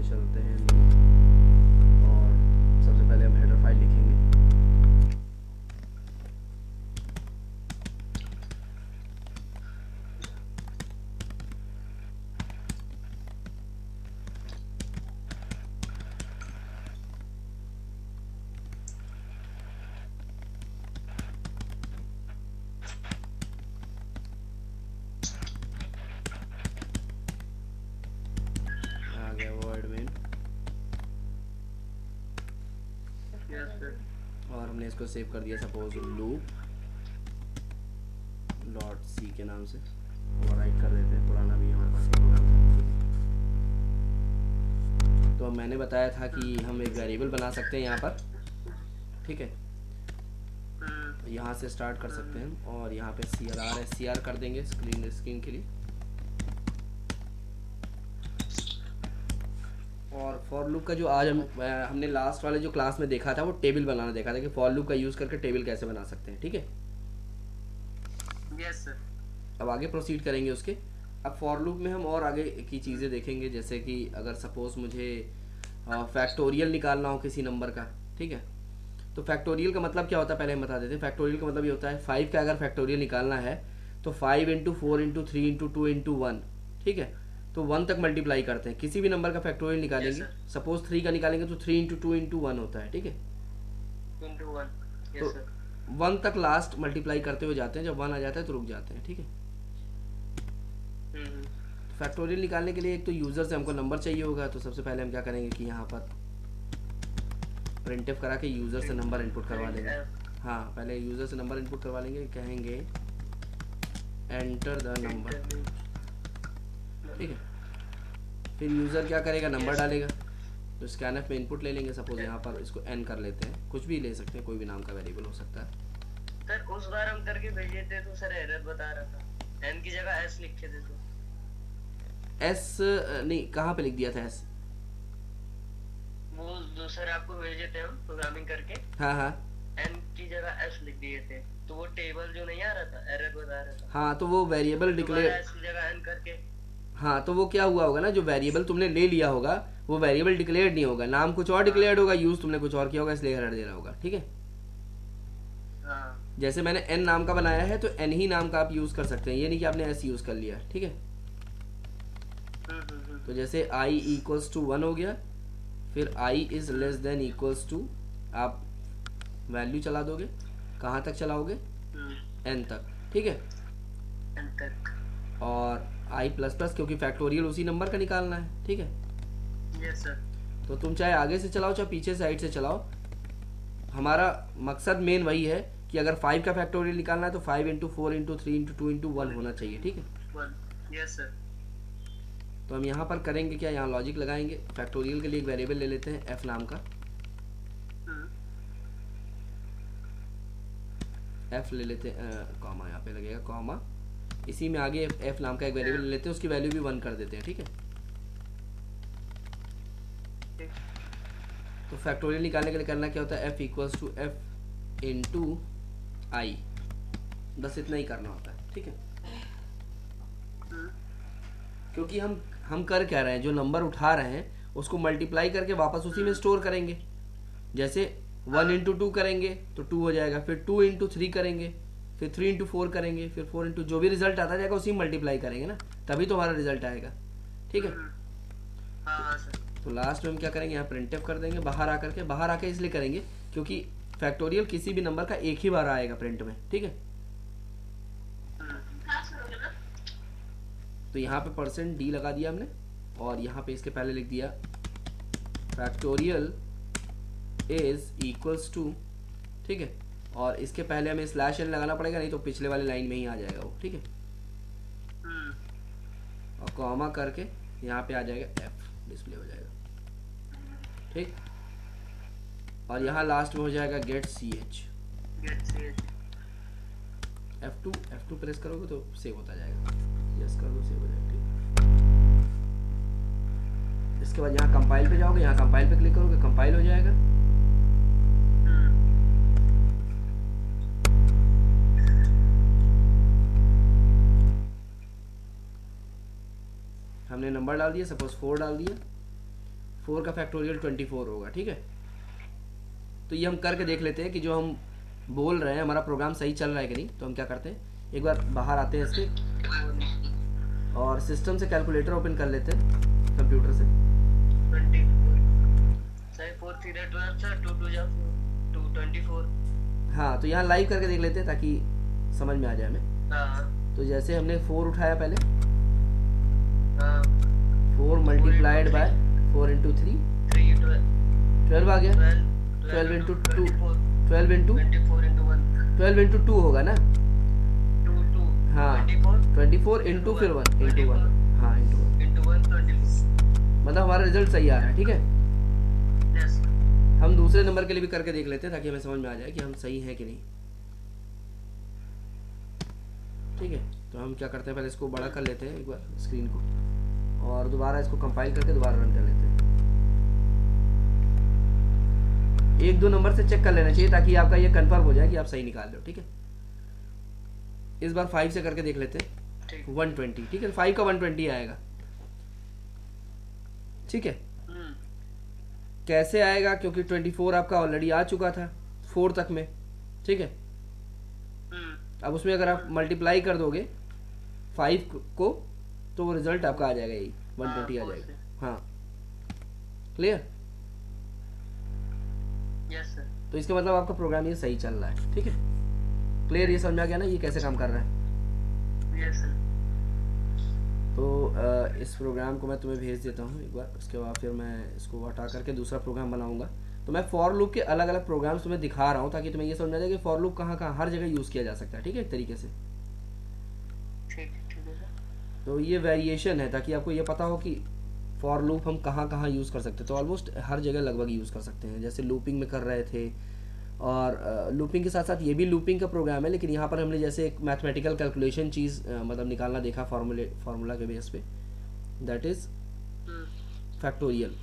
पे चलते हैं और सबसे पहले हम हेडर फाइल लिखेंगे। आ गया वो एडमिन और हमने इसको सेव कर दिया सपोज लूप डॉट सी के नाम से। ओवरराइट कर देते हैं, पुराना भी हमारे पास प्रोग्राम था। तो मैंने बताया था कि हम एक वेरिएबल बना सकते हैं यहाँ पर, ठीक है। यहाँ से स्टार्ट कर सकते हैं और यहाँ पे CR कर देंगे स्क्रीन के लिए। और फॉर लूप का जो आज हमने लास्ट वाले जो क्लास में देखा था वो टेबल बनाना देखा था कि फॉर लूप का यूज़ करके टेबल कैसे बना सकते हैं, ठीक है। Yes sir. अब आगे प्रोसीड करेंगे उसके। अब फॉर लूप में हम और आगे की चीज़ें देखेंगे, जैसे कि अगर सपोज मुझे फैक्टोरियल निकालना हो किसी नंबर का, ठीक है। तो फैक्टोरियल का मतलब क्या होता है पहले हम बता देते हैं। फैक्टोरियल का मतलब ये होता है 5 का अगर फैक्टोरियल निकालना है तो 5 इंटू 4 इंटू 3 इंटू 2 इंटू 1, ठीक है। तो 1 तक मल्टीप्लाई करते हैं। किसी भी नंबर का फैक्टोरियल निकालेंगे, सपोज 3 का निकालेंगे तो 3 इंटू 2 इंटू 1 होता है, ठीक है। इंटू 1। तो 1 तक लास्ट मल्टीप्लाई करते हुए जाते हैं, जब 1 आ जाता है तो रुक जाते हैं, ठीक है। फैक्टोरियल निकालने के लिए एक तो यूज़र से हमको नंबर चाहिए होगा, तो सबसे पहले हम क्या करेंगे कि यहाँ पर प्रिंटफ करा के यूज़र से नंबर इनपुट करवा लेंगे। हाँ, पहले यूज़र से नंबर इनपुट करवा लेंगे, कहेंगे एंटर द नंबर, ठीक है। फिर यूज़र क्या करेगा, नंबर डालेगा। तो स्कैनफ में इनपुट ले लेंगे, सपोज यहाँ पर इसको n कर लेते हैं, कुछ भी ले सकते हैं, कोई भी नाम का वेरिएबल हो सकता है। सर उस बार हम करके भेजे थे तो सर एरर बता रहा था, n की जगह s लिखे थे तो s नहीं, कहाँ पे लिख दिया था s? वो जो सर आपको भेजे थे हम प्रोग्रामिंग करके, हाँ हाँ, n की जगह s लिख दिए थे, तो वो टेबल जो नहीं आ रहा था एरर बता रहा था। हाँ, तो वो वेरिएबल डिक्लेयर, s की जगह n करके, हाँ, तो वो क्या हुआ होगा ना, जो वेरिएबल तुमने ले लिया होगा वो वेरिएबल डिक्लेयर्ड नहीं होगा, नाम कुछ और डिक्लेयर्ड होगा, यूज तुमने कुछ और किया होगा, इसलिए एरर दे रहा होगा, ठीक है। हाँ। जैसे मैंने n नाम का बनाया है तो n ही नाम का आप यूज कर सकते हैं, ये नहीं कि आपने s यूज कर लिया, ठीक है। तो जैसे i इक्वल्स टू 1 हो गया, फिर i is less than equals to, आप वैल्यू चला दोगे, कहाँ तक चलाओगे, n तक, ठीक है। n तक। और i प्लस प्लस, क्योंकि फैक्टोरियल उसी नंबर का निकालना है, ठीक है। Yes sir. तो तुम चाहे आगे से चलाओ चाहे पीछे साइड से चलाओ, हमारा मकसद मेन वही है कि अगर 5 का फैक्टोरियल निकालना है तो 5 इंटू 4 इंटू 3 इंटू 2 इंटू 1 होना चाहिए, ठीक है। Yes sir. तो हम यहाँ पर करेंगे क्या, यहाँ लॉजिक लगाएंगे। फैक्टोरियल के लिए एक वेरिएबल ले लेते हैं f नाम का, f ले लेते हैं, कॉमा यहाँ पे लगेगा कॉमा, इसी में आगे f नाम का एक वेरिएबल ले लेते हैं, उसकी वैल्यू भी 1 कर देते हैं, ठीक है। तो फैक्टोरियल निकालने के लिए करना क्या होता है, f equals to f into I, बस इतना ही करना होता है, ठीक है। क्योंकि हम कर क्या रहे हैं, जो नंबर उठा रहे हैं उसको मल्टीप्लाई करके वापस उसी में स्टोर करेंगे। जैसे 1 इंटू 2 करेंगे तो 2 हो जाएगा, फिर 2 इंटू 3 करेंगे, फिर 3 इंटू 4 करेंगे, फिर 4 इंटू, जो भी रिजल्ट आता जाएगा उसी में मल्टीप्लाई करेंगे ना, तभी तो हमारा रिजल्ट आएगा, ठीक है। हाँ सर। तो लास्ट में हम क्या करेंगे, यहाँ प्रिंटफ कर देंगे, बाहर आके इसलिए करेंगे क्योंकि फैक्टोरियल किसी भी नंबर का एक ही बार आएगा प्रिंट में, ठीक है। तो यहाँ पे %d लगा दिया हमने, और यहाँ पे इसके पहले लिख दिया फैक्टोरियल इज इक्वल्स टू, ठीक है। और इसके पहले हमें /n लगाना पड़ेगा, नहीं तो पिछले वाली लाइन में ही आ जाएगा वो, ठीक है। और कॉमा करके यहाँ पे आ जाएगा f, डिस्प्ले हो जाएगा, ठीक। और यहाँ लास्ट में हो जाएगा गेट ch, F2 प्रेस करोगे तो सेव होता जाएगा, यस कर दो, सेव हो जाएगा, ठीक। इसके बाद यहाँ कंपाइल पे जाओगे, यहाँ कंपाइल पे क्लिक करोगे, कंपाइल हो जाएगा। हमने नंबर डाल दिया, सपोज 4 डाल दिया, 4 का फैक्टोरियल 24 होगा, ठीक है। तो ये हम करके देख लेते हैं कि जो हम बोल रहे हैं हमारा प्रोग्राम सही चल रहा है कि नहीं। तो हम क्या करते हैं, एक बार बाहर आते हैं इसके और सिस्टम से कैलकुलेटर ओपन कर लेते हैं कंप्यूटर से। 24 सही 4 3 12 सर 2 2 जा 2 24। हाँ, तो यहाँ लाइव करके देख लेते हैं ताकि समझ में आ जाए हमें। हाँ तो जैसे हमने 4 उठाया पहले, हाँ 4 मल्टीप्लाइड बाय 4 इंटू 3 3 12 आ गया। 12 12 इंटू 2 24 12 इंटू 24 into 1 12 इंटू 2 होगा ना। 2 2 हाँ 24 इंटू फिर 1 इंटू 1, हाँ इंटू 1, into 1 24। मतलब हमारा रिजल्ट सही आ रहा है, ठीक है। यस हम दूसरे नंबर के लिए भी करके देख लेते हैं ताकि हमें समझ में आ जाए कि हम सही हैं कि नहीं, ठीक है। तो हम क्या करते हैं, पहले इसको बड़ा कर लेते हैं एक बार स्क्रीन को, और दोबारा इसको कंपाइल करके दोबारा रन कर लेते हैं। 1-2 नंबर से चेक कर लेना चाहिए ताकि आपका ये कंफर्म हो जाए कि आप सही निकाल रहे हो, ठीक है। इस बार 5 से करके देख लेते हैं। ठीक 120, ठीक है। 5 का 120 आएगा, ठीक है। कैसे आएगा, क्योंकि 24 आपका ऑलरेडी आ चुका था 4 तक में, ठीक है। अब उसमें अगर आप मल्टीप्लाई कर दोगे 5 को तो वो रिजल्ट आपका आ जाएगा, यही 120 आ जाएगा। हाँ, क्लियर। यस सर तो इसका मतलब आपका प्रोग्राम ये सही चल रहा है, ठीक है। क्लियर, ये समझ में आ गया ना ये कैसे काम कर रहा है। यस सर तो इस प्रोग्राम को मैं तुम्हें भेज देता हूँ एक बार, उसके बाद फिर मैं इसको हटा करके दूसरा प्रोग्राम बनाऊंगा। तो मैं फॉर लूप के अलग अलग प्रोग्राम्स तुम्हें दिखा रहा हूँ ताकि तुम्हें ये समझ में आ जाए कि फॉर लूप कहाँ कहाँ हर जगह यूज़ किया जा सकता है, ठीक है, एक तरीके से। ठीक है सर। तो ये वेरिएशन है ताकि आपको ये पता हो कि फॉर लूप हम कहाँ कहाँ यूज़ कर सकते हैं। तो ऑलमोस्ट हर जगह लगभग यूज़ कर सकते हैं, जैसे लूपिंग में कर रहे थे। और लूपिंग के साथ साथ ये भी लूपिंग का प्रोग्राम है, लेकिन यहाँ पर हमने जैसे एक मैथमेटिकल कैलकुलेशन चीज़ मतलब निकालना देखा फार्मूला के बेस पे, दैट इज़ फैक्टोरियल।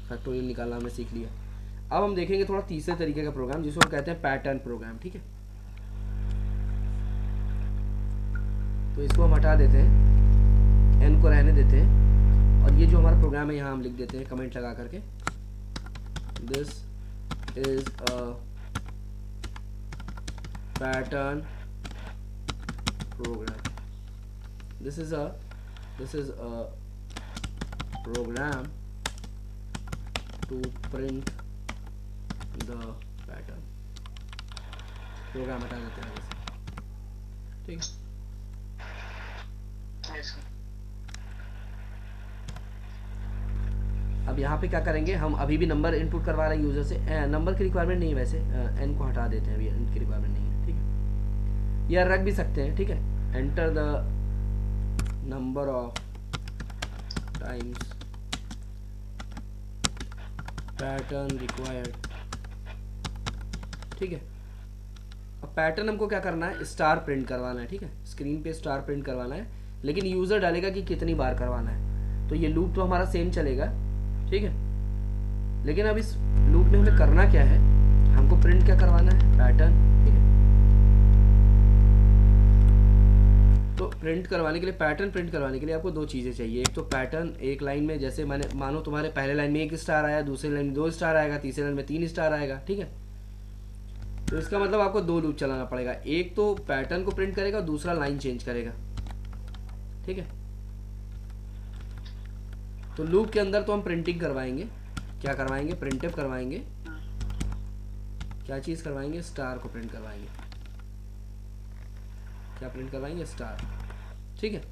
फैक्टोरियल निकालना हमने सीख लिया। अब हम देखेंगे थोड़ा तीसरे तरीके का प्रोग्राम जिसको हम कहते हैं पैटर्न प्रोग्राम, ठीक है। तो इसको हम हटा देते हैं, एन को रहने देते हैं, और ये जो हमारा प्रोग्राम है यहाँ हम लिख देते हैं कमेंट लगा करके, this is a pattern program, this is a program to print the pattern। Program हटा देते हैं जैसे, ठीक है। यस सर अब यहाँ पे क्या करेंगे, हम अभी भी नंबर इनपुट करवा रहे हैं यूजर से। नंबर की रिक्वायरमेंट नहीं है वैसे, एन को हटा देते हैं, अभी एन की रिक्वायरमेंट नहीं है, ठीक है। या रख भी सकते हैं, ठीक है। Enter the number of times pattern required, ठीक है। अब पैटर्न हमको क्या करना है, स्टार प्रिंट करवाना है, ठीक है। स्क्रीन पे स्टार प्रिंट करवाना है, लेकिन यूजर डालेगा कि कितनी बार करवाना है। तो ये लूप तो हमारा सेम चलेगा, ठीक है। लेकिन अब इस लूप में हमें करना क्या है, हमको प्रिंट क्या करवाना है, पैटर्न, ठीक है। तो प्रिंट करवाने के लिए, पैटर्न प्रिंट करवाने के लिए आपको 2 चीज़ें चाहिए। एक तो पैटर्न एक लाइन में, जैसे मैंने मानो तुम्हारे पहले लाइन में 1 स्टार आया, दूसरी लाइन में 2 स्टार आएगा, तीसरी लाइन में 3 स्टार आएगा, ठीक है। तो इसका मतलब आपको 2 लूप चलाना पड़ेगा, एक तो पैटर्न को प्रिंट करेगा और दूसरा लाइन चेंज करेगा, ठीक है। तो लूप के अंदर तो हम प्रिंटिंग करवाएंगे, क्या करवाएंगे, प्रिंटफ करवाएंगे। क्या चीज़ करवाएंगे, स्टार को प्रिंट करवाएंगे। क्या प्रिंट करवाएंगे, स्टार, ठीक है।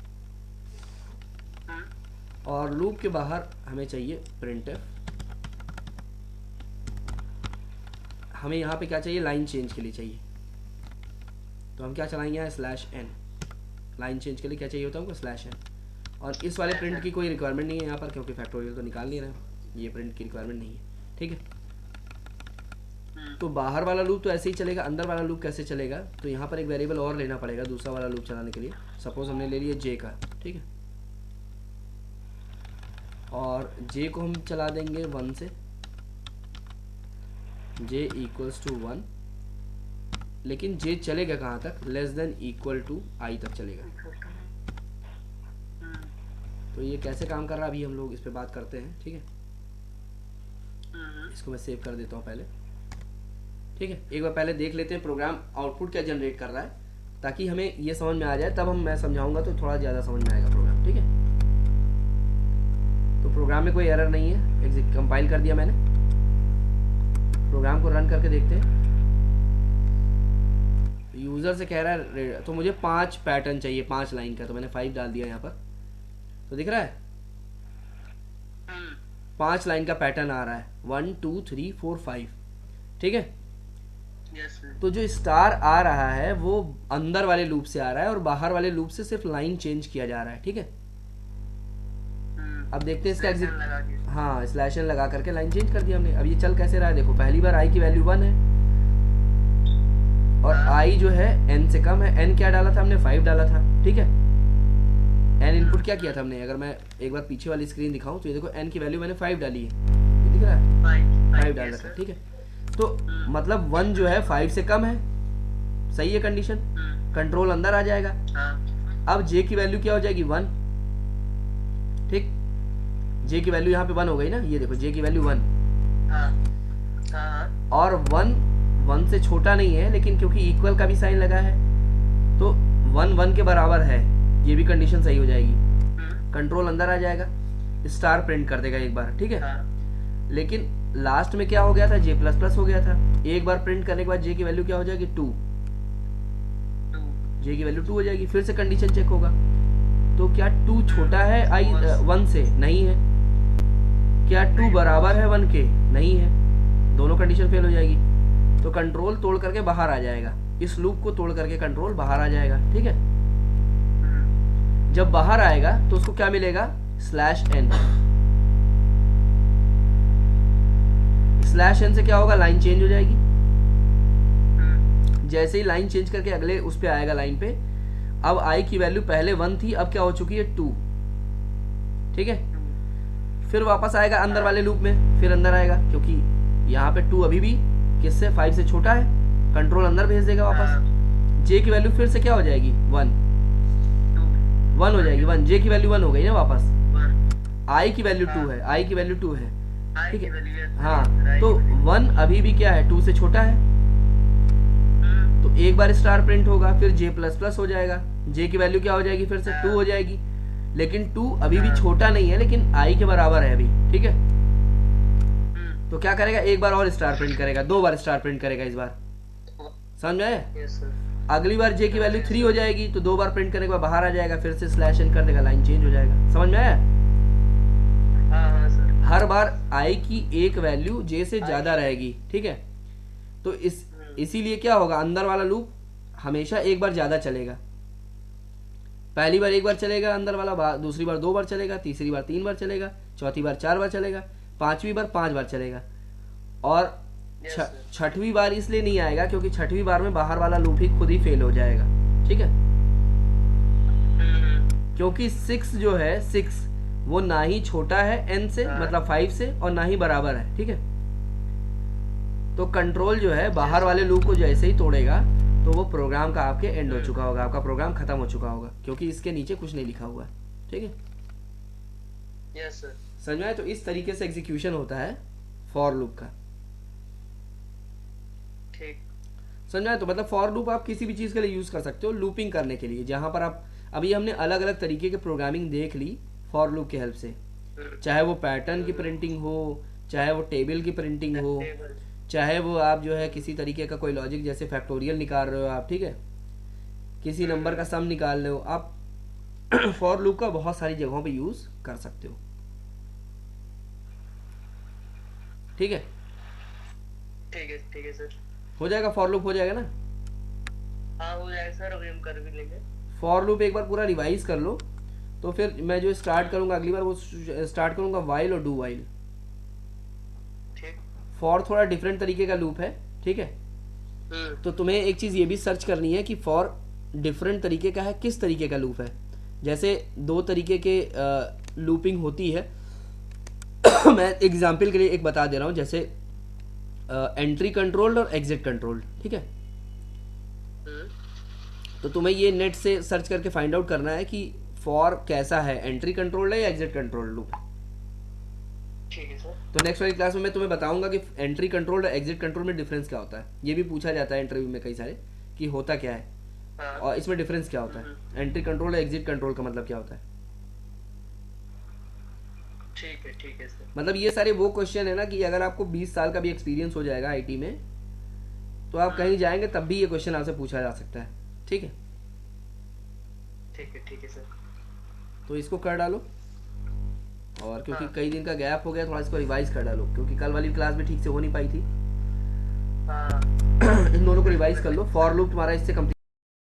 और लूप के बाहर हमें चाहिए प्रिंटफ। हमें यहाँ पे क्या चाहिए, लाइन चेंज के लिए चाहिए। तो हम क्या चलाएंगे यहाँ, /n। लाइन चेंज के लिए क्या चाहिए होता है हमको, /n। और इस वाले प्रिंट की कोई रिक्वायरमेंट नहीं है यहाँ पर, क्योंकि फैक्टोरियल तो निकाल नहीं रहे हैं, ये प्रिंट की रिक्वायरमेंट नहीं है, ठीक है। तो बाहर वाला लूप तो ऐसे ही चलेगा, अंदर वाला लूप कैसे चलेगा, तो यहाँ पर एक वेरिएबल और लेना पड़ेगा दूसरा वाला लूप चलाने के लिए। सपोज हमने ले लिया j का, ठीक है। और j को हम चला देंगे 1 से, j = 1, लेकिन j चलेगा कहाँ तक, <= i तक चलेगा। तो ये कैसे काम कर रहा है अभी हम लोग इस पे बात करते हैं, ठीक है। इसको मैं सेव कर देता हूँ पहले, ठीक है। एक बार पहले देख लेते हैं प्रोग्राम आउटपुट क्या जनरेट कर रहा है, ताकि हमें ये समझ में आ जाए, तब मैं समझाऊंगा तो थोड़ा ज़्यादा समझ में आएगा प्रोग्राम, ठीक है। तो प्रोग्राम में कोई एरर नहीं है, कंपाइल कर दिया मैंने। प्रोग्राम को रन करके देखते हैं। यूज़र से कह रहा है तो मुझे 5 पैटर्न चाहिए, 5 लाइन का, तो मैंने 5 डाल दिया यहाँ पर। तो दिख रहा है 5 लाइन का पैटर्न आ रहा है, 1 2 3 4 5, ठीक है। तो जो स्टार आ रहा है वो अंदर वाले लूप से आ रहा है और बाहर वाले लूप से सिर्फ लाइन चेंज किया जा रहा है, ठीक है। अब देखते हैं इसका हाँ स्लैश एन लगा करके लाइन चेंज कर दिया हमने। अब ये चल कैसे रहा है, देखो पहली बार आई की वैल्यू 1 है और आई जो है n से कम है। n क्या डाला था हमने, 5 डाला था, ठीक है। n इनपुट क्या किया था हमने, अगर मैं एक बार पीछे वाली स्क्रीन दिखाऊं तो ये देखो n की वैल्यू मैंने 5 डाली है, ये दिख रहा है 5 डाला था, ठीक है। तो मतलब 1 जो है 5 से कम है, सही है कंडीशन, कंट्रोल अंदर आ जाएगा। अब j की वैल्यू क्या हो जाएगी 1, ठीक। j की वैल्यू यहाँ पे 1 हो गई ना, ये देखो j की वैल्यू 1 और 1 से छोटा नहीं है, लेकिन क्योंकि इक्वल का भी साइन लगा है तो 1 के बराबर है, ये भी कंडीशन सही हो जाएगी, कंट्रोल अंदर आ जाएगा, स्टार प्रिंट कर देगा एक बार, ठीक है। लेकिन लास्ट में क्या हो गया था, j++ हो गया था। एक बार प्रिंट करने के बाद j की वैल्यू क्या हो जाएगी 2, j की वैल्यू 2 हो जाएगी। फिर से कंडीशन चेक होगा, तो क्या 2 छोटा है 1 से, नहीं है। क्या 2 बराबर है 1 के, नहीं है, दोनों कंडीशन फेल हो जाएगी। तो कंट्रोल तोड़ करके बाहर आ जाएगा, इस लूप को तोड़ करके कंट्रोल बाहर आ जाएगा, ठीक है। जब बाहर आएगा तो उसको क्या मिलेगा, /n। /n से क्या होगा, लाइन चेंज हो जाएगी। जैसे ही लाइन चेंज करके अगले उस पे आएगा लाइन पे, अब i की वैल्यू पहले 1 थी, अब क्या हो चुकी है 2, ठीक है। फिर वापस आएगा अंदर वाले लूप में, फिर अंदर आएगा क्योंकि यहाँ पे 2 अभी भी किससे 5 से छोटा है, कंट्रोल अंदर भेज देगा वापस। j की वैल्यू फिर से क्या हो जाएगी 1 हो जाएगी, 1 j की वैल्यू 1 हो गई ना वापस। i की वैल्यू 2 है, i की वैल्यू 2 है, ठीक है। हाँ तो 1 अभी भी क्या है 2 से छोटा है, तो एक बार स्टार प्रिंट होगा, फिर j++ हो जाएगा, j की वैल्यू क्या हो जाएगी फिर से 2 हो जाएगी। लेकिन 2 अभी भी छोटा नहीं है, लेकिन i के बराबर है अभी, ठीक है। तो क्या करेगा, एक बार और स्टार प्रिंट करेगा, 2 बार स्टार प्रिंट करेगा इस बार, समझ में आया। अगली बार j की वैल्यू 3 हो जाएगी, तो 2 बार प्रिंट करने के बाद बाहर आ जाएगा, फिर से /n कर देगा, लाइन चेंज हो जाएगा, समझ में आया। हर बार i की एक वैल्यू j से ज्यादा रहेगी, ठीक है। तो इसीलिए क्या होगा, अंदर वाला लूप हमेशा एक बार ज्यादा चलेगा। पहली बार एक बार चलेगा अंदर वाला, दूसरी बार 2 बार चलेगा, तीसरी बार 3 बार चलेगा, चौथी बार 4 बार चलेगा, पांचवी बार 5 बार चलेगा। और छठवीं बार इसलिए नहीं आएगा क्योंकि छठवीं बार में बाहर वाला लूप ही खुद ही फेल हो जाएगा, ठीक है। क्योंकि 6 जो है 6 वो ना ही छोटा है n से, मतलब 5 से, और ना ही बराबर है, ठीक है। तो कंट्रोल जो है बाहर वाले लूप को जैसे ही तोड़ेगा तो वो प्रोग्राम का आपके एंड हो चुका होगा, आपका प्रोग्राम खत्म हो चुका होगा, क्योंकि इसके नीचे कुछ नहीं लिखा हुआ है, ठीक है। यस सर, समझ में आया। तो इस तरीके से एग्जीक्यूशन होता है फॉर लूप का, ठीक। समझ में आया। तो मतलब फॉर लूप आप किसी भी चीज के लिए यूज कर सकते हो, लूपिंग करने के लिए, जहां पर आप अभी हमने अलग अलग तरीके के प्रोग्रामिंग देख ली फॉर लूप की हेल्प से, चाहे वो पैटर्न की प्रिंटिंग हो, चाहे वो टेबल की प्रिंटिंग हो, चाहे वो आप जो है किसी तरीके का कोई लॉजिक जैसे फैक्टोरियल निकाल रहे हो आप, ठीक है, किसी नंबर का सम निकाल रहे हो आप, फॉर लूप का बहुत सारी जगहों पे यूज कर सकते हो, ठीक है। ठीक है सर, हो जाएगा, फॉर लूप हो जाएगा ना। हाँ हो जाएगा सर, अभी हम कर भी लेंगे। फॉर लूप एक बार पूरा रिवाइज कर लो, तो फिर मैं जो स्टार्ट करूंगा अगली बार वो स्टार्ट करूंगा वाइल और डू वाइल। फॉर थोड़ा डिफरेंट तरीके का लूप है, ठीक है। तो तुम्हें एक चीज ये भी सर्च करनी है कि फॉर डिफरेंट तरीके का है, किस तरीके का लूप है। जैसे 2 तरीके के लूपिंग होती है। मैं एग्जांपल के लिए एक बता दे रहा हूं, जैसे एंट्री कंट्रोल्ड और एग्जिट कंट्रोल्ड, ठीक है। तो तुम्हें ये नेट से सर्च करके फाइंड आउट करना है कि फॉर कैसा है, एंट्री कंट्रोल्ड है या एग्जिट कंट्रोल्ड लूप। ठीक है सर। तो नेक्स्ट वाली क्लास में मैं तुम्हें बताऊंगा कि एंट्री कंट्रोल और एग्जिट कंट्रोल में डिफरेंस क्या होता है। ये भी पूछा जाता है इंटरव्यू में कई सारे कि होता क्या है हाँ और इसमें डिफरेंस क्या होता है, एंट्री कंट्रोल और एग्जिट कंट्रोल का मतलब क्या होता है। ठीक है सर। मतलब ये सारे वो क्वेश्चन है ना कि अगर आपको 20 साल का भी एक्सपीरियंस हो जाएगा आईटी में तो आप कहीं जाएंगे तब भी ये क्वेश्चन आपसे पूछा जा सकता है। ठीक है, ठीक है सर। तो इसको कर डालो, और क्योंकि हाँ। कई दिन का गैप हो गया थोड़ा इसको रिवाइज कर डालो, क्योंकि कल वाली क्लास में ठीक से हो नहीं पाई थी। हाँ इन दोनों को रिवाइज कर लो। फॉर लूप तुम्हारा इससे कंप्लीट